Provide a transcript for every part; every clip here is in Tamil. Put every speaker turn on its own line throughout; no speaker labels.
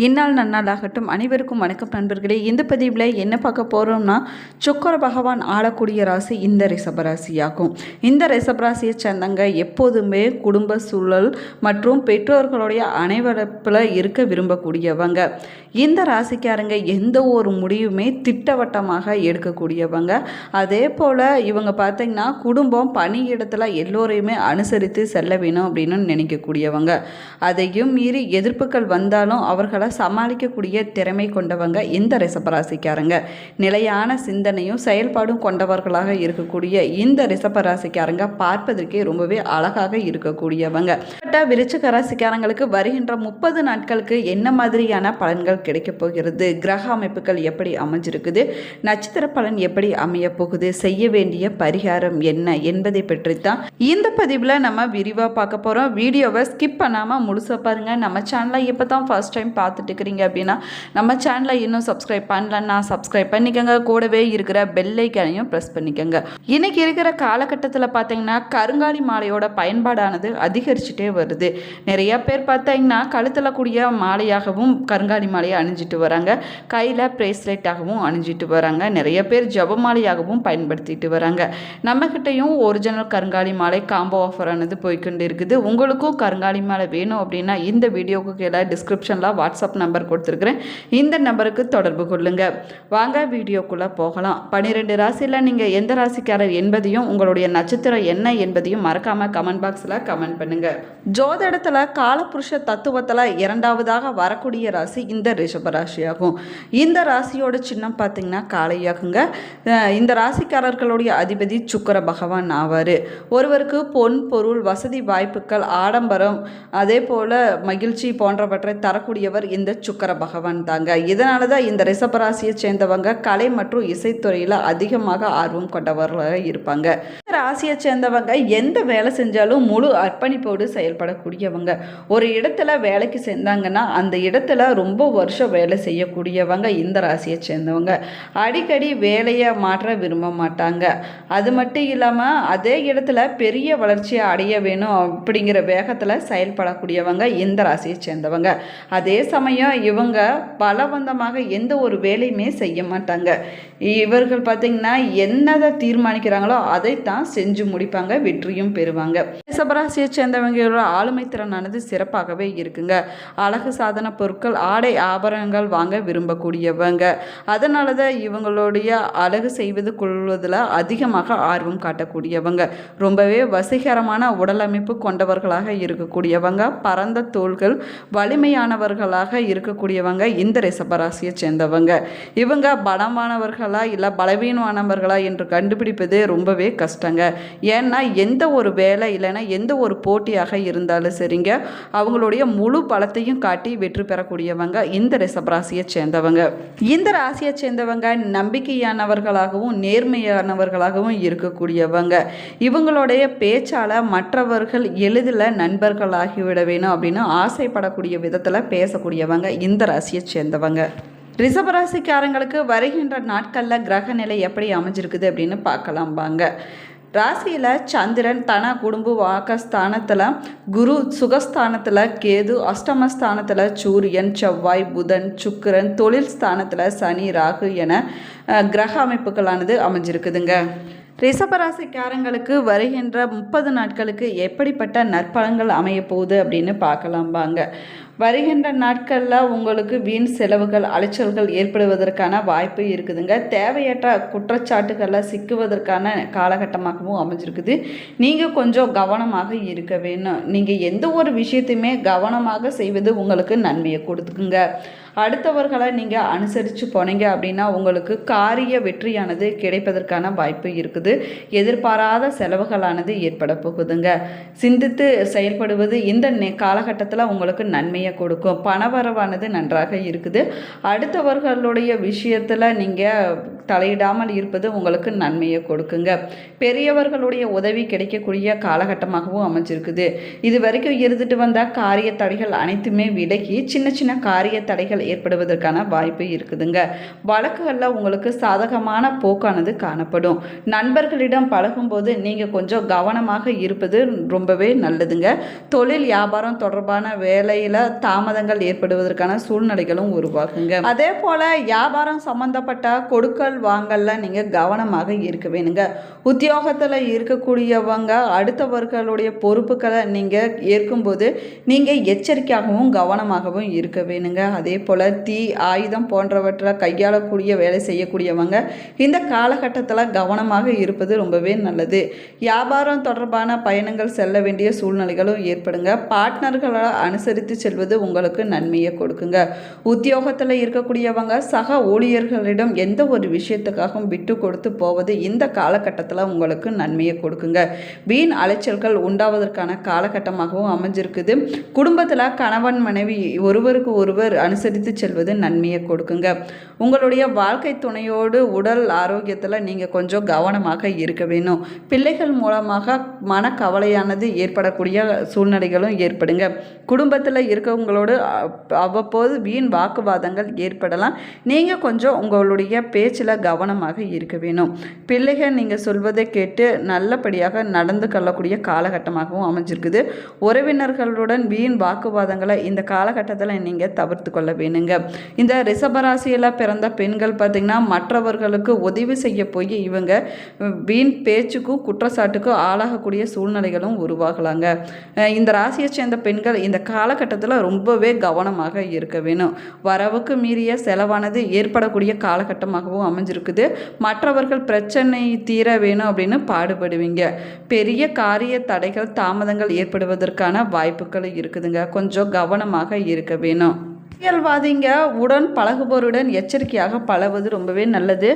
இந்நாள் நன்னாளாகட்டும். அனைவருக்கும் வணக்கம் நண்பர்களே. இந்த பதிவில் என்ன பார்க்க போகிறோம்னா, சுக்கிர பகவான் ஆளக்கூடிய ராசி இந்த ரிஷபராசியாகும். இந்த ரிஷபராசியை சேர்ந்தவங்க எப்போதுமே குடும்ப சூழல் மற்றும் பெற்றோர்களுடைய அனைவரப்பில் இருக்க விரும்பக்கூடியவங்க. இந்த ராசிக்காரங்க எந்த ஒரு முடிவுமே திட்டவட்டமாக எடுக்கக்கூடியவங்க. அதே போல் இவங்க பார்த்திங்கன்னா குடும்பம் பணியிடத்தில் எல்லோரையுமே அனுசரித்து செல்ல வேணும் அப்படின்னு நினைக்கக்கூடியவங்க. அதையும் மீறி எதிர்ப்புகள் வந்தாலும் அவர்களை சமாளிக்கக்கூடிய திறமை கொண்டவங்க இந்த ரிஷபராசிக்காரங்க. நிலையான சிந்தனையும் செயல்பாடும் கொண்டவர்களாக இருக்கக்கூடிய இந்த ரிஷபராசிக்காரங்க பார்ப்பதற்கே ரொம்பவே அழகாக இருக்கக்கூடியவங்க. விருச்சிக ராசிக்காரங்களுக்கு வருகின்ற 30 நாட்களுக்கு என்ன மாதிரியான பலன்கள் கிடைக்க போகிறது, கிரக அமைப்புகள் எப்படி அமைஞ்சிருக்குது, நட்சத்திர பலன் எப்படி அமைய போகுது, செய்ய வேண்டிய பரிகாரம் என்ன என்பதை பற்றித்தான் இந்த பதிவில் நம்ம விரிவாக பார்க்க போகிறோம். வீடியோவை ஸ்கிப் பண்ணாமல் முழுசாக பாருங்கள். நம்ம சேனலை இப்போ தான் ஃபர்ஸ்ட் டைம் பார்த்துட்டு இருக்கிறீங்க அப்படின்னா நம்ம சேனலை இன்னும் சப்ஸ்கிரைப் பண்ணலன்னா சப்ஸ்கிரைப் பண்ணிக்கோங்க. கூடவே இருக்கிற பெல் ஐக்கானையும் ப்ரெஸ் பண்ணிக்கோங்க. இன்னைக்கு இருக்கிற காலகட்டத்தில் பார்த்தீங்கன்னா கருங்காலி மாலையோட பயன்பாடானது அதிகரிச்சுட்டே வருது. நிறைய பேர் பார்த்தீங்கன்னா கழுத்தில் கூடிய மாலையாகவும் கருங்காலி மாலையை அணிஞ்சிட்டு வராங்க, கையில் பிரேஸ்லெட்டாகவும் அணிஞ்சிட்டு வராங்க, நிறைய பேர் ஜப மாலையாகவும் பயன்படுத்திட்டு வராங்க. நம்மக்கிட்டையும் ஒரிஜினல் கருங்காலி மாலை காம்போ ஆஃபர் ஆனது போய்கொண்டு இருக்குது. உங்களுக்கும் கருங்காலி மாலை வேணும் அப்படின்னா இந்த வீடியோவுக்கு கீழே டிஸ்கிரிப்ஷனில் வாட்ஸ்அப் நம்பர் கொடுத்துருக்குறேன். இந்த நம்பருக்கு தொடர்பு கொள்ளுங்க. வாங்க வீடியோக்குள்ளே போகலாம். 12 ராசியில் நீங்கள் எந்த ராசிக்காரர் என்பதையும் உங்களுடைய நட்சத்திரம் என்ன என்பதையும் மறக்காமல் கமெண்ட் பாக்ஸில் கமெண்ட் பண்ணுங்க. ஜோதிடத்தில் காலபுருஷ தத்துவத்தில் இரண்டாவதாக வரக்கூடிய ராசி இந்த ரிஷபராசியாகும். இந்த ராசியோட சின்னம் பார்த்தீங்கன்னா காளையாகுங்க. இந்த ராசிக்காரர்களுடைய அதிபதி சுக்கிர பகவான் ஆவார். ஒருவருக்கு பொன் பொருள் வசதி வாய்ப்புகள் ஆடம்பரம் அதே போல் மகிழ்ச்சி போன்றவற்றை தரக்கூடியவர் இந்த சுக்கிர பகவான் தாங்க. இதனால தான் இந்த ரிஷபராசியை சேர்ந்தவங்க கலை மற்றும் இசைத்துறையில் அதிகமாக ஆர்வம் கொண்டவர்களாக இருப்பாங்க. இந்த ராசியை சேர்ந்தவங்க எந்த வேலை செஞ்சாலும் முழு அர்ப்பணிப்போடு செயல்படக்கூடியவங்க. ஒரு இடத்துல வேலைக்கு சேர்ந்தாங்கன்னா அந்த இடத்துல ரொம்ப வருஷம் வேலை செய்யக்கூடியவங்க இந்த ராசியை சேர்ந்தவங்க. அடிக்கடி வேலையை மாற்ற விரும்ப மாட்டாங்க. அது மட்டும் இல்லாமல் அதே இடத்துல பெரிய வளர்ச்சியை அடைய வேணும் அப்படிங்கிற வேகத்தில் செயல்படக்கூடியவங்க இந்த ராசியை சேர்ந்தவங்க. அதே சமயம் இவங்க பலவந்தமாக எந்த ஒரு வேலையுமே செய்ய மாட்டாங்க. இவர்கள் பார்த்திங்கன்னா என்னதை தீர்மானிக்கிறாங்களோ அதைத்தான் செஞ்சு முடிப்பாங்க, வெற்றியும் பெறுவாங்க. ரிஷபராசியை சேர்ந்தவங்களோட ஆளுமை திறனானது சிறப்பாகவே இருக்குங்க. அழகு சாதன பொருட்கள் ஆடை ஆபரணங்கள் வாங்க விரும்பக்கூடியவங்க. அதனால தான் இவங்களுடைய அழகு செய்வது கொள்வதில் அதிகமாக ஆர்வம் காட்டக்கூடியவங்க. ரொம்பவே வசீகரமான உடலமைப்பு கொண்டவர்களாக இருக்கக்கூடியவங்க. பரந்த தோள்கள் வலிமையானவர்களாக இருக்கக்கூடியவங்க இந்த ரிஷபராசியை சேர்ந்தவங்க. இவங்க பலமானவர்களா இல்லை பலவீனமானவர்களா என்று கண்டுபிடிப்பது ரொம்பவே கஷ்டங்க. ஏன்னா எந்த ஒரு வேலை இல்லைன்னா எந்த ஒரு போட்டியாக இருந்தாலும் சரிங்க, அவங்களுடைய முழு பலத்தையும் காட்டி வெற்றி பெறக்கூடியவங்க இந்த ரிஷபராசியை சேர்ந்தவங்க. இந்த ராசியை சேர்ந்தவங்க நம்பிக்கையானவர்களாகவும் நேர்மையானவர்களாகவும் இருக்கக்கூடியவங்க. இவங்களுடைய பேச்சால் மற்றவர்கள் எளிதில் நண்பர்களாகிவிட வேணும் அப்படின்னு ஆசைப்படக்கூடிய விதத்தில் பேசக்கூடியவங்க இந்த ராசியை சேர்ந்தவங்க. ரிஷபராசிக்காரங்களுக்கு வருகின்ற நாட்களில் கிரக நிலை எப்படி அமைஞ்சிருக்குது அப்படின்னு பார்க்கலாம் வாங்க. ராசியில் சந்திரன் தன குடும்ப வாக்கஸ்தானத்தில், குரு சுகஸ்தானத்தில், கேது அஷ்டமஸ்தானத்தில், சூரியன் செவ்வாய் புதன் சுக்கிரன் தொழில் ஸ்தானத்தில், சனி ராகு என கிரக அமைப்புகளானது அமைஞ்சிருக்குதுங்க. ரிஷபராசிக்காரங்களுக்கு வருகின்ற 30 நாட்களுக்கு எப்படிப்பட்ட நற்பலன்கள் அமைய போகுது அப்படின்னு பார்க்கலாம் வாங்க. வருகின்ற நாட்களில் உங்களுக்கு வீண் செலவுகள் அலைச்சல்கள் ஏற்படுவதற்கான வாய்ப்பு இருக்குதுங்க. தேவையற்ற குற்றச்சாட்டுகளில் சிக்குவதற்கான காலகட்டமாகவும் அமைஞ்சிருக்குது. நீங்கள் கொஞ்சம் கவனமாக இருக்க வேணும். நீங்கள் எந்த ஒரு விஷயத்தையுமே கவனமாக செய்வது உங்களுக்கு நன்மையை கொடுத்துக்குங்க. அடுத்தவர்களை நீங்கள் அனுசரித்து போனீங்க அப்படின்னா உங்களுக்கு காரிய வெற்றியானது கிடைப்பதற்கான வாய்ப்பு இருக்குது. எதிர்பாராத செலவுகளானது ஏற்பட போகுதுங்க. சிந்தித்து செயல்படுவது இந்த காலகட்டத்தில் உங்களுக்கு நன்மையை கொடுக்கும். பணவரவானது நன்றாக இருக்குது. அடுத்தவர்களுடைய விஷயத்தில் நீங்கள் தலையிடாமல் இருப்பது உங்களுக்கு நன்மையை கொடுக்குங்க. பெரியவர்களுடைய உதவி கிடைக்கக்கூடிய காலகட்டமாகவும் அமைஞ்சிருக்குது. இது வரைக்கும் இருந்துட்டு வந்த காரிய தடைகள் அனைத்துமே விலகி சின்ன சின்ன காரிய தடைகள் ஏற்படுவதற்கான வாய்ப்பு இருக்குதுங்க. வழக்குகளில் உங்களுக்கு சாதகமான போக்கானது காணப்படும். நண்பர்களிடம் பழகும்போது நீங்கள் கொஞ்சம் கவனமாக இருப்பது ரொம்பவே நல்லதுங்க. தொழில் வியாபாரம் தொடர்பான வேலையில் தாமதங்கள் ஏற்படுவதற்கான சூழ்நிலைகளும் உருவாகுங்க. அதே போல் வியாபாரம் சம்பந்தப்பட்ட கொடுக்கல் வாங்கல்ல நீங்கள் கவனமாக இருக்க வேணுங்க. உத்தியோகத்தில் இருக்கக்கூடியவங்க அடுத்தவர்களுடைய பொறுப்புகளை நீங்கள் ஏற்கும்போது நீங்கள் எச்சரிக்கையாகவும் கவனமாகவும் இருக்க வேணுங்க. அதே போல் தீ ஆயுதம் போன்றவற்றை கையாளக்கூடிய வேலை செய்யக்கூடியவங்க இந்த காலகட்டத்தில் கவனமாக இருப்பது ரொம்பவே நல்லது. வியாபாரம் தொடர்பான பயணங்கள் செல்ல வேண்டிய சூழ்நிலைகளும் ஏற்படுங்க. பார்ட்னர்களை அனுசரித்து செல்வது உங்களுக்கு நன்மையை கொடுக்குங்க. உத்தியோகத்தில் இருக்கக்கூடியவங்க சக ஊழியர்களிடம் எந்த ஒரு விஷயத்துக்காகவும் விட்டு கொடுத்து போவது இந்த காலகட்டத்தில் உங்களுக்கு நன்மையை கொடுக்குங்க. வீண் அலைச்சல்கள் உண்டாவதற்கான காலகட்டமாகவும் அமைஞ்சிருக்குது. குடும்பத்தில் கணவன் மனைவி ஒருவருக்கு ஒருவர் அனுசரித்து செல்வது நன்மையை கொடுக்குங்க. உங்களுடைய வாழ்க்கை துணையோடு உடல் ஆரோக்கியத்தில் நீங்கள் கொஞ்சம் கவனமாக இருக்க வேணும். பிள்ளைகள் மூலமாக மனக்கவலையானது ஏற்படக்கூடிய சூழ்நிலைகளும் ஏற்படுங்க. குடும்பத்தில் இருக்கவங்களோடு அவ்வப்போது வீண் வாக்குவாதங்கள் ஏற்படலாம். நீங்கள் கொஞ்சம் உங்களுடைய பேச்சில் கவனமாக இருக்க வேணும். பிள்ளைகள் நீங்கள் சொல்வதை கேட்டு நல்லபடியாக நடந்து கொள்ளக்கூடிய காலகட்டமாகவும் அமைஞ்சிருக்குது. உறவினர்களுடன் வீண் வாக்குவாதங்களை இந்த காலகட்டத்தில் நீங்கள் தவிர்த்து கொள்ள வேணுங்க. இந்த ரிஷபராசியில் பிறந்த பெண்கள் பார்த்திங்கன்னா மற்றவர்களுக்கு உதவி செய்ய போய் இவங்க வீண் பேச்சுக்கும் குற்றச்சாட்டுக்கும் ஆளாகக்கூடிய சூழ்நிலைகளும் உருவாகலாங்க. இந்த ராசியை சேர்ந்த பெண்கள் இந்த காலகட்டத்தில் ரொம்பவே கவனமாக இருக்க வேணும். வரவுக்கு மீறிய செலவானது ஏற்படக்கூடிய காலகட்டமாகவும் அமைஞ்சிருக்குது. மற்றவர்கள் பிரச்சனை தீர வேணும் அப்படின்னு பாடுபடுவீங்க. பெரிய காரிய தடைகள் தாமதங்கள் ஏற்படுவதற்கான வாய்ப்புகள் இருக்குதுங்க. கொஞ்சம் கவனமாக இருக்க வேணும். அரசியல்வாதிங்க உடன் பழகுபவருடன் எச்சரிக்கையாக பழகுவது ரொம்பவே நல்லது.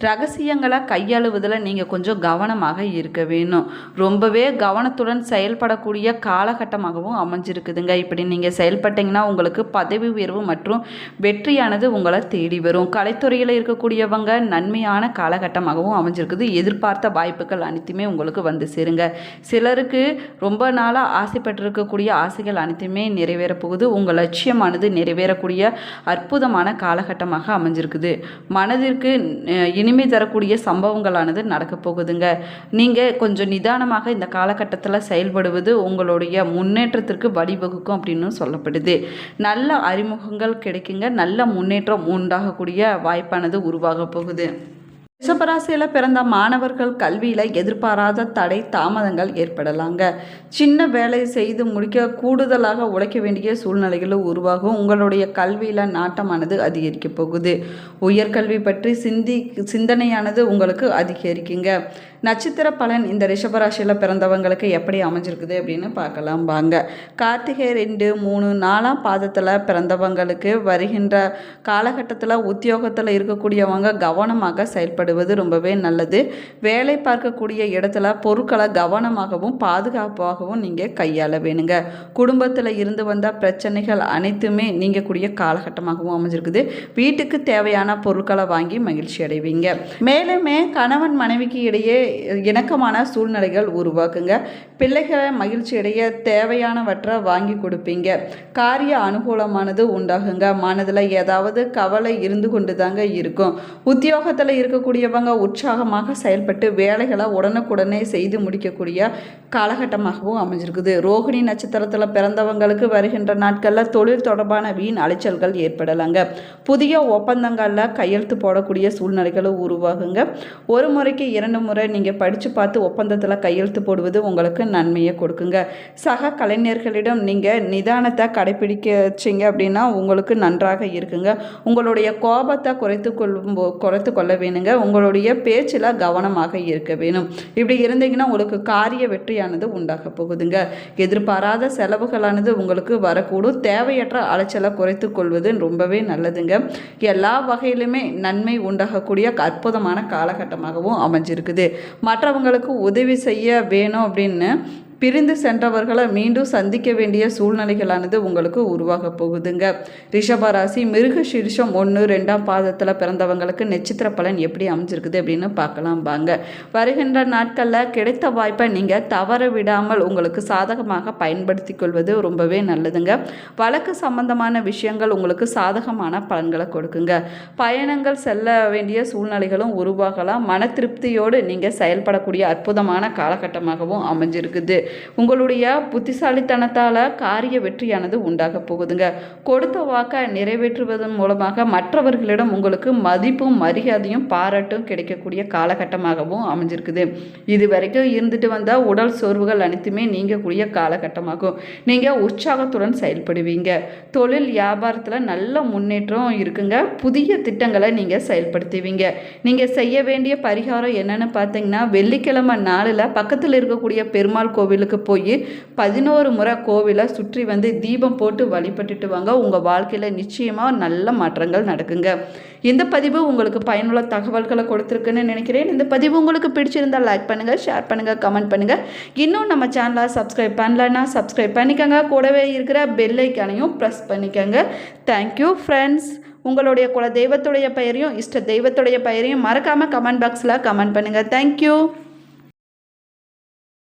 ரகசியங்களை கையாளுவதில் நீங்கள் கொஞ்சம் கவனமாக இருக்க வேணும். ரொம்பவே கவனத்துடன் செயல்படக்கூடிய காலகட்டமாகவும் அமைஞ்சிருக்குதுங்க. இப்படி நீங்கள் செயல்பட்டீங்கன்னா உங்களுக்கு பதவி உயர்வு மற்றும் வெற்றியானது உங்களை தேடி வரும். கலைத்துறையில் இருக்கக்கூடியவங்க நன்மையான காலகட்டமாகவும் அமைஞ்சிருக்குது. எதிர்பார்த்த வாய்ப்புகள் அனைத்துமே உங்களுக்கு வந்து சேருங்க. சிலருக்கு ரொம்ப நாளாக ஆசைப்பட்டிருக்கக்கூடிய ஆசைகள் அனைத்துமே நிறைவேற போகுது. உங்கள் லட்சியமானது நிறைவேறக்கூடிய அற்புதமான காலகட்டமாக அமைஞ்சிருக்குது. மனதிற்கு இனிமை தரக்கூடிய சம்பவங்களானது நடக்க போகுதுங்க. நீங்கள் கொஞ்சம் நிதானமாக இந்த காலகட்டத்தில் செயல்படுவது உங்களுடைய முன்னேற்றத்திற்கு வழிவகுக்கும் அப்படின்னு சொல்லப்படுது. நல்ல அறிமுகங்கள் கிடைக்குங்க. நல்ல முன்னேற்றம் உண்டாகக்கூடிய வாய்ப்பானது உருவாக போகுது. ரிஷபராசியில் பிறந்த மாணவர்கள் கல்வியில் எதிர்பாராத தடை தாமதங்கள் ஏற்படலாங்க. சின்ன வேலை செய்து முடிக்க கூடுதலாக உழைக்க வேண்டிய சூழ்நிலைகளும் உருவாகும். உங்களுடைய கல்வியில் நாட்டமானது அதிகரிக்க போகுது. உயர்கல்வி பற்றி சிந்தனையானது உங்களுக்கு அதிகரிக்குங்க. நட்சத்திர பலன் இந்த ரிஷபராசியில் பிறந்தவங்களுக்கு எப்படி அமைஞ்சிருக்குது அப்படின்னு பார்க்கலாம் வாங்க. கார்த்திகை 2, 3, 4ஆம் பாதத்தில் பிறந்தவங்களுக்கு வருகின்ற காலகட்டத்தில் உத்தியோகத்தில் இருக்கக்கூடியவங்க கவனமாக செயல்படுவது ரொம்பவே நல்லது. வேலை பார்க்கக்கூடிய இடத்துல பொருட்களை கவனமாகவும் பாதுகாப்பாகவும் நீங்கள் கையாள வேணுங்க. குடும்பத்தில் இருந்து வந்த பிரச்சனைகள் அனைத்துமே நீங்கக்கூடிய காலகட்டமாகவும் அமைஞ்சிருக்குது. வீட்டுக்கு தேவையான பொருட்களை வாங்கி மகிழ்ச்சி அடைவீங்க. மேலுமே கணவன் மனைவிக்கு இடையே இணக்கமான சூழ்நிலைகள் உருவாக்குங்க. பிள்ளைகளை மகிழ்ச்சி அடைய தேவையானவற்றை வாங்கி கொடுப்பீங்க. காரிய அனுகூலமானது உண்டாகுங்க. மனதில் ஏதாவது கவலை இருந்து கொண்டு தாங்க இருக்கும். உத்தியோகத்தில் இருக்கக்கூடியவங்க உற்சாகமாக செயல்பட்டு வேலைகளை உடனுக்குடனே செய்து முடிக்கக்கூடிய காலகட்டமாகவும் அமைஞ்சிருக்குது. ரோகிணி நட்சத்திரத்தில் பிறந்தவங்களுக்கு வருகின்ற நாட்களில் தொழில் தொடர்பான வீண் அலைச்சல்கள் ஏற்படலாங்க. புதிய ஒப்பந்தங்களில் கையெழுத்து போடக்கூடிய சூழ்நிலைகளும் உருவாகுங்க. ஒரு முறைக்கு 2 முறை நீங்கள் படித்து பார்த்து ஒப்பந்தத்தில் கையெழுத்து போடுவது உங்களுக்கு நன்மையை கொடுக்குங்க. சக கலைஞர்களிடம் நீங்கள் நிதானத்தை கடைபிடிச்சிங்க அப்படின்னா உங்களுக்கு நன்றாக இருக்குங்க. உங்களுடைய கோபத்தை குறைத்து கொள்ள வேணுங்க. உங்களுடைய பேச்சில் கவனமாக இருக்க வேணும். இப்படி இருந்தீங்கன்னா உங்களுக்கு காரிய வெற்றியானது உண்டாக போகுதுங்க. எதிர்பாராத செலவுகளானது உங்களுக்கு வரக்கூடும். தேவையற்ற அலைச்சலை குறைத்து கொள்வது ரொம்பவே நல்லதுங்க. எல்லா வகையிலுமே நன்மை உண்டாகக்கூடிய அற்புதமான காலகட்டமாகவும் அமைஞ்சிருக்குது. மற்றவங்களுக்கு உதவி செய்ய வேணும் அப்படின்னு பிரிந்து சென்றவர்களை மீண்டும் சந்திக்க வேண்டிய சூழ்நிலைகளானது உங்களுக்கு உருவாக போகுதுங்க. ரிஷபராசி மிருகசீரிஷம் 1-2 பாதத்தில் பிறந்தவங்களுக்கு நட்சத்திர பலன் எப்படி அமைஞ்சிருக்குது அப்படின்னு பார்க்கலாம் வாங்க. வருகின்ற நாட்களில் கிடைத்த வாய்ப்பை நீங்கள் தவற விடாமல் உங்களுக்கு சாதகமாக பயன்படுத்தி கொள்வது ரொம்பவே நல்லதுங்க. வழக்கு சம்பந்தமான விஷயங்கள் உங்களுக்கு சாதகமான பலன்களை கொடுக்குங்க. பயணங்கள் செல்ல வேண்டிய சூழ்நிலைகளும் உருவாகலாம். மன திருப்தியோடு நீங்கள் செயல்படக்கூடிய அற்புதமான காலகட்டமாகவும் அமைஞ்சிருக்குது. உங்களுடைய புத்திசாலித்தனத்தால் காரிய வெற்றியானது உண்டாக போகுதுங்க. கொடுத்த வாக்கை நிறைவேற்றுவதன் மூலமாக மற்றவர்களிடம் உங்களுக்கு மதிப்பும் மரியாதையும் பாராட்டும் கிடைக்கக்கூடிய காலகட்டமாகவும் அமைஞ்சிருக்குது. இது வரைக்கும் இருந்துட்டு வந்தால் உடல் சோர்வுகள் அனைத்துமே நீங்கக்கூடிய காலகட்டமாகும். நீங்கள் உற்சாகத்துடன் செயல்படுவீங்க. தொழில் வியாபாரத்தில் நல்ல முன்னேற்றம் இருக்குங்க. புதிய திட்டங்களை நீங்கள் செயல்படுத்துவீங்க. நீங்கள் செய்ய வேண்டிய பரிகாரம் என்னன்னு பார்த்தீங்கன்னா, வெள்ளிக்கிழமை நாளில் பக்கத்தில் இருக்கக்கூடிய பெருமாள் கோவிலுக்கு போய் 11 முறை கோவிலை சுற்றி வந்து தீபம் போட்டு வழிபட்டுட்டு வாங்க. உங்கள் வாழ்க்கையில் நிச்சயமாக நல்ல மாற்றங்கள் நடக்குங்க. இந்த பதிவு உங்களுக்கு பயனுள்ள தகவல்களை கொடுத்துருக்குன்னு நினைக்கிறேன். இந்த பதிவு உங்களுக்கு பிடிச்சிருந்தால் லைக் பண்ணுங்கள், ஷேர் பண்ணுங்கள், கமெண்ட் பண்ணுங்கள். இன்னும் நம்ம சேனலை சப்ஸ்கிரைப் பண்ணலன்னா சப்ஸ்கிரைப் பண்ணிக்கோங்க. கூடவே இருக்கிற பெல் ஐக்கானையும் ப்ரெஸ் பண்ணிக்கோங்க. Thank you friends. உங்களுடைய குல தெய்வத்துடைய பெயரையும் இஷ்ட தெய்வத்துடைய பெயரையும் மறக்காமல் கமெண்ட் பாக்ஸில் கமெண்ட் பண்ணுங்கள். தேங்க்யூ.